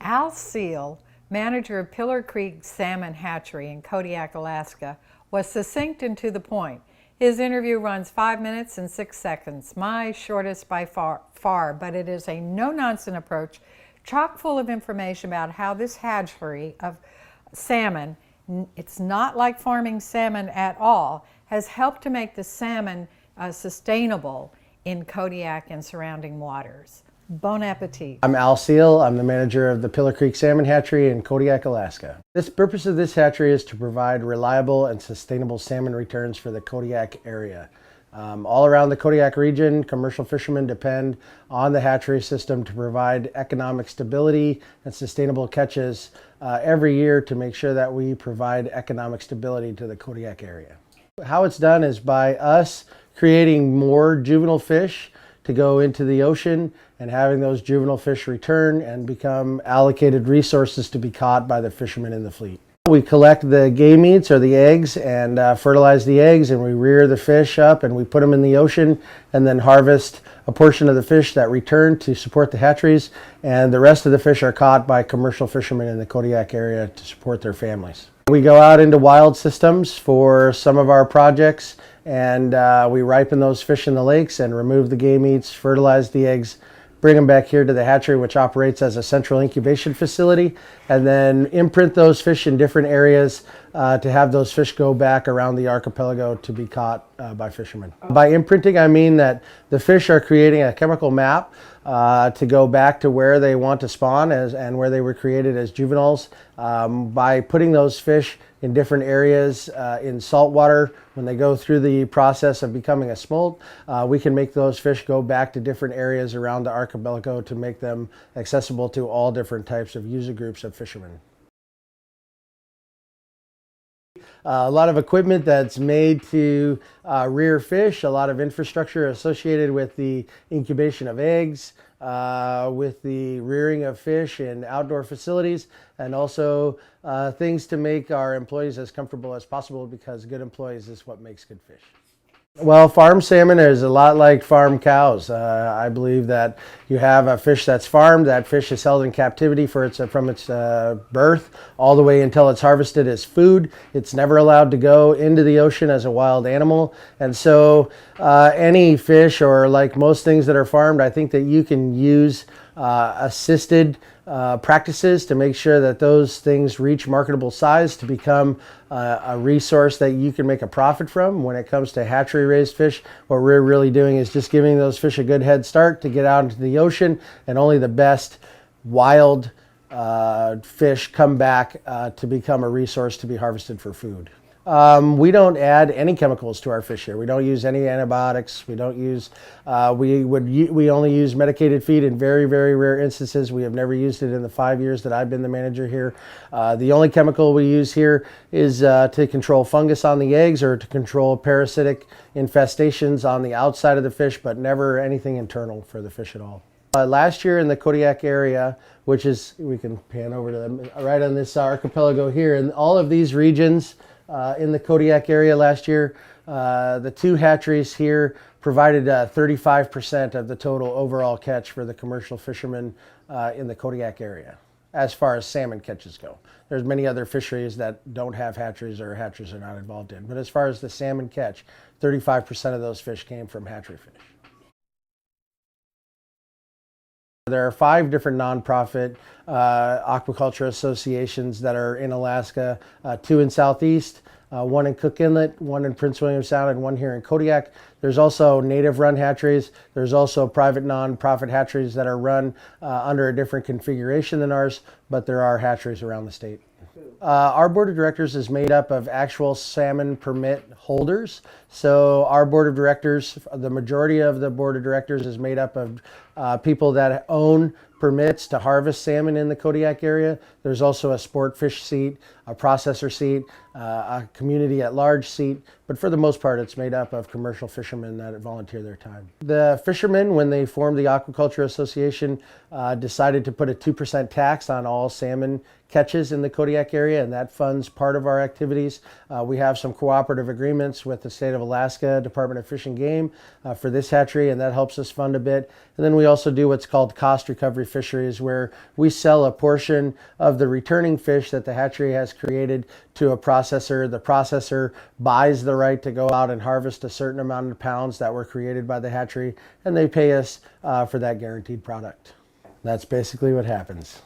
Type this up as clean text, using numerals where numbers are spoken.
Al Seale, manager of Pillar Creek Salmon Hatchery in Kodiak, Alaska, was succinct and to the point. His interview runs 5 minutes and 6 seconds, my shortest by far, but it is a no-nonsense approach, chock full of information about how this hatchery of salmon, it's not like farming salmon at all, has helped to make the salmon sustainable in Kodiak and surrounding waters. Bon appetit. I'm Al Seale. I'm the manager of the Pillar Creek Salmon Hatchery in Kodiak, Alaska. The purpose of this hatchery is to provide reliable and sustainable salmon returns for the Kodiak area. All around the Kodiak region, commercial fishermen depend on the hatchery system to provide economic stability and sustainable catches every year to make sure that we provide economic stability to the Kodiak area. How it's done is by us creating more juvenile fish to go into the ocean and having those juvenile fish return and become allocated resources to be caught by the fishermen in the fleet. We collect the gametes or the eggs and fertilize the eggs, and we rear the fish up and we put them in the ocean and then harvest a portion of the fish that return to support the hatcheries, and the rest of the fish are caught by commercial fishermen in the Kodiak area to support their families. We go out into wild systems for some of our projects, and we ripen those fish in the lakes and remove the gametes, fertilize the eggs, bring them back here to the hatchery, which operates as a central incubation facility, and then imprint those fish in different areas to have those fish go back around the archipelago to be caught by fishermen. By imprinting, I mean that the fish are creating a chemical map to go back to where they want to spawn and where they were created as juveniles. By putting those fish in different areas in salt water, when they go through the process of becoming a smolt, we can make those fish go back to different areas around the archipelago to make them accessible to all different types of user groups of fishermen. A lot of equipment that's made to rear fish, a lot of infrastructure associated with the incubation of eggs, with the rearing of fish in outdoor facilities, and also things to make our employees as comfortable as possible, because good employees is what makes good fish. Well, farm salmon is a lot like farm cows. I believe that you have a fish that's farmed. That fish is held in captivity from its birth all the way until it's harvested as food. It's never allowed to go into the ocean as a wild animal. And so any fish, or like most things that are farmed, I think that you can use assisted practices to make sure that those things reach marketable size to become a resource that you can make a profit from. When it comes to hatchery raised fish, what we're really doing is just giving those fish a good head start to get out into the ocean, and only the best wild fish come back to become a resource to be harvested for food. We don't add any chemicals to our fish here. We don't use any antibiotics. We don't use, we only use medicated feed in very, very rare instances. We have never used it in the 5 years that I've been the manager here. The only chemical we use here is to control fungus on the eggs or to control parasitic infestations on the outside of the fish, but never anything internal for the fish at all. Last year in the Kodiak area, which is, we can pan over to them, right on this archipelago here, and all of these regions in the Kodiak area last year, the two hatcheries here provided 35% of the total overall catch for the commercial fishermen in the Kodiak area, as far as salmon catches go. There's many other fisheries that don't have hatcheries or hatcheries are not involved in, but as far as the salmon catch, 35% of those fish came from hatchery fish. There are 5 different nonprofit aquaculture associations that are in Alaska, 2 in Southeast, 1 in Cook Inlet, 1 in Prince William Sound, and 1 here in Kodiak. There's also native-run hatcheries. There's also private nonprofit hatcheries that are run under a different configuration than ours, but there are hatcheries around the state. Our board of directors is made up of actual salmon permit holders. So our board of directors, the majority of the board of directors is made up of people that own permits to harvest salmon in the Kodiak area. There's also a sport fish seat, a processor seat, a community at large seat, but for the most part it's made up of commercial fishermen that volunteer their time. The fishermen, when they formed the Aquaculture Association, decided to put a 2% tax on all salmon catches in the Kodiak area, and that funds part of our activities. We have some cooperative agreements with the state of Alaska Department of Fish and Game for this hatchery, and that helps us fund a bit. And then we also do what's called cost recovery Fisheries, where we sell a portion of the returning fish that the hatchery has created to a processor. The processor buys the right to go out and harvest a certain amount of pounds that were created by the hatchery, and they pay us for that guaranteed product. That's basically what happens.